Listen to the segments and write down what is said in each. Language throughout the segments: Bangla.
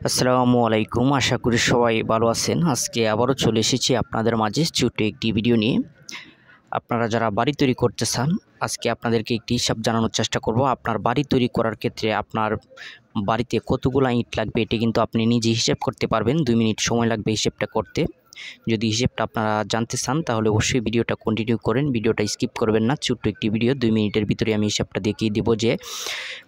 আসসালামু আলাইকুম। আশা করি সবাই ভালো আছেন। আজকে আবারও চলে এসেছি আপনাদের মাঝে ছোট্ট একটি ভিডিও নিয়ে। আপনারা যারা বাড়ি তৈরি করতে চান, আজকে আপনাদেরকে একটি হিসাব জানানোর চেষ্টা করব। আপনার বাড়ি তৈরি করার ক্ষেত্রে আপনার বাড়িতে কতগুলো ইট লাগবে এটি কিন্তু আপনি নিজে হিসাব করতে পারবেন। 2 মিনিট সময় লাগবে হিসাবটা করতে। যদি হিসেবটা আপনারা জানতে চান তাহলে অবশ্যই ভিডিওটা কন্টিনিউ করেন, ভিডিওটা স্কিপ করবেন না। ছোট্ট একটি ভিডিও, 2 মিনিটের ভিতরে আমি হিসাবটা দেখিয়ে দেব যে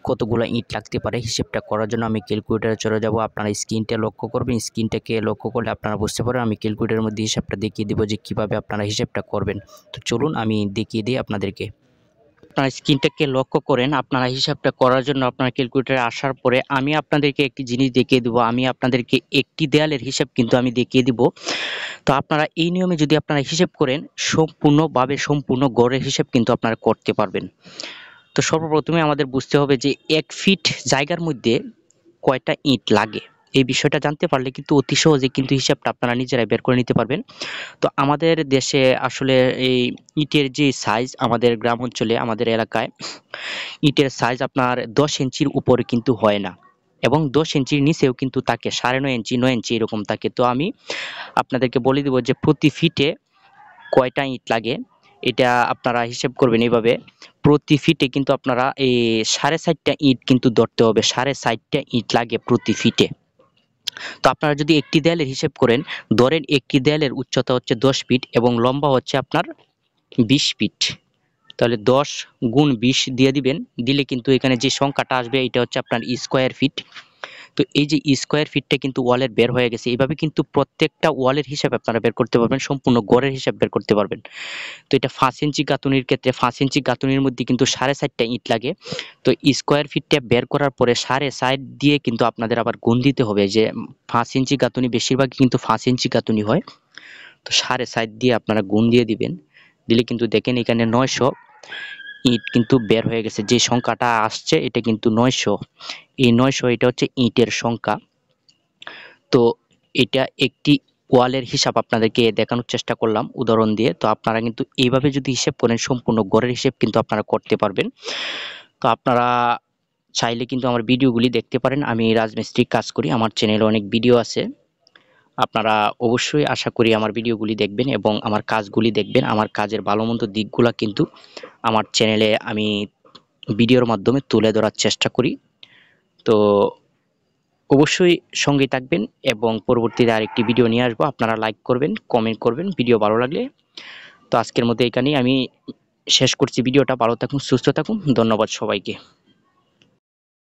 কতগুলো ইট লাগতে পারে। হিসেবটা করার জন্য আমি ক্যালকুলেটরে চলে যাব। আপনারা স্ক্রিনটা লক্ষ্য করবেন, স্ক্রিনটাকে লক্ষ্য করলে আপনারা বুঝতে পারবেন আমি ক্যালকুলেটরের মধ্যে হিসাবটা দেখিয়ে দেব যে কিভাবে আপনারা হিসাবটা করবেন। তো চলুন আমি দেখিয়ে দিই আপনাদেরকে। আপনারা স্ক্রিনটাকে লক্ষ্য করেন। আপনারা হিসাবটা করার জন্য আপনার ক্যালকুলেটরে আসার পরে আমি আপনাদেরকে একটি জিনিস দেখিয়ে দেবো। আমি আপনাদেরকে একটি দেয়ালের হিসাব কিন্তু আমি দেখিয়ে দিব। তো আপনারা এই নিয়মে যদি আপনারা হিসাব করেন, সম্পূর্ণ গড়ের হিসাব কিন্তু আপনারা করতে পারবেন। তো সর্বপ্রথমে আমাদের বুঝতে হবে যে 1 ফিট জায়গার মধ্যে কয়টা ইট লাগে। এই বিষয়টা জানতে পারলে কিন্তু অতি সহজে কিন্তু হিসাবটা আপনারা নিজেরাই বের করে নিতে পারবেন। তো আমাদের দেশে আসলে এই ইটের যে সাইজ, আমাদের গ্রাম অঞ্চলে আমাদের এলাকায় ইটের সাইজ আপনার 10 ইঞ্চির উপরে কিন্তু হয় না, এবং 10 ইঞ্চির নিচেও কিন্তু থাকে 9.5 ইঞ্চি 9 ইঞ্চি এরকম থাকে। তো আমি আপনাদেরকে বলে দেব যে প্রতি ফিটে কয়টা ইট লাগে। এটা আপনারা হিসেব করবেন এইভাবে। প্রতি ফিটে কিন্তু আপনারা এই 4.5টা ইট কিন্তু ধরতে হবে। 4.5টা ইট লাগে প্রতি ফিটে। তো আপনারা যদি একটি দেয়ালের হিসেব করেন, ধরেন একটি দেয়ালের উচ্চতা হচ্ছে 10 ফিট এবং লম্বা হচ্ছে আপনার 20 ফিট। তাহলে 10 গুণ 20 দিয়ে দিবেন। দিলে কিন্তু এখানে যে সংখ্যাটা আসবে এটা হচ্ছে আপনার স্কোয়ার ফিট। তো এই যে স্কোয়ার ফিটটা কিন্তু ওয়ালের বের হয়ে গেছে। এইভাবে কিন্তু প্রত্যেকটা ওয়ালের হিসাব আপনারা বের করতে পারবেন, সম্পূর্ণ গড়ের হিসাব বের করতে পারবেন। তো এটা 5 ইঞ্চি গাঁথুনির ক্ষেত্রে 5 ইঞ্চি গাঁথুনির মধ্যে কিন্তু 4.5টা ইট লাগে। তো স্কোয়ার ফিটটা বের করার পরে 4.5 দিয়ে কিন্তু আপনাদের আবার গুণ দিতে হবে, যে 5 ইঞ্চি গাঁথুনি বেশিরভাগ কিন্তু 5 ইঞ্চি গাঁথুনি হয়। তো 4.5 দিয়ে আপনারা গুণ দিয়ে দিবেন। দিলে কিন্তু দেখেন এখানে 900 ইট কিন্তু বের হয়ে গেছে। যে সংখ্যাটা আসছে এটা কিন্তু 900। এই 900 এটা হচ্ছে ইটের সংখ্যা। তো এটা একটি ওয়ালের হিসাব আপনাদেরকে দেখানোর চেষ্টা করলাম উদাহরণ দিয়ে। তো আপনারা কিন্তু এইভাবে যদি হিসাব করেন, সম্পূর্ণ গড়ের হিসাব কিন্তু আপনারা করতে পারবেন। তো আপনারা চাইলে কিন্তু আমার ভিডিওগুলি দেখতে পারেন। আমি রাজমিস্ত্রি কাজ করি, আমার চ্যানেলে অনেক ভিডিও আছে। আপনারা অবশ্যই আশা করি আমার ভিডিওগুলি দেখবেন এবং আমার কাজগুলি দেখবেন। আমার কাজের ভালো মন্দ দিকগুলা কিন্তু আমার চ্যানেলে আমি ভিডিওর মাধ্যমে তুলে ধরার চেষ্টা করি। তো অবশ্যই সঙ্গেই থাকবেন এবং পরবর্তীতে আরেকটি ভিডিও নিয়ে আসবো। আপনারা লাইক করবেন, কমেন্ট করবেন ভিডিও ভালো লাগলে। তো আজকের মধ্যে এখানেই আমি শেষ করছি ভিডিওটা। ভালো থাকুন, সুস্থ থাকুন। ধন্যবাদ সবাইকে।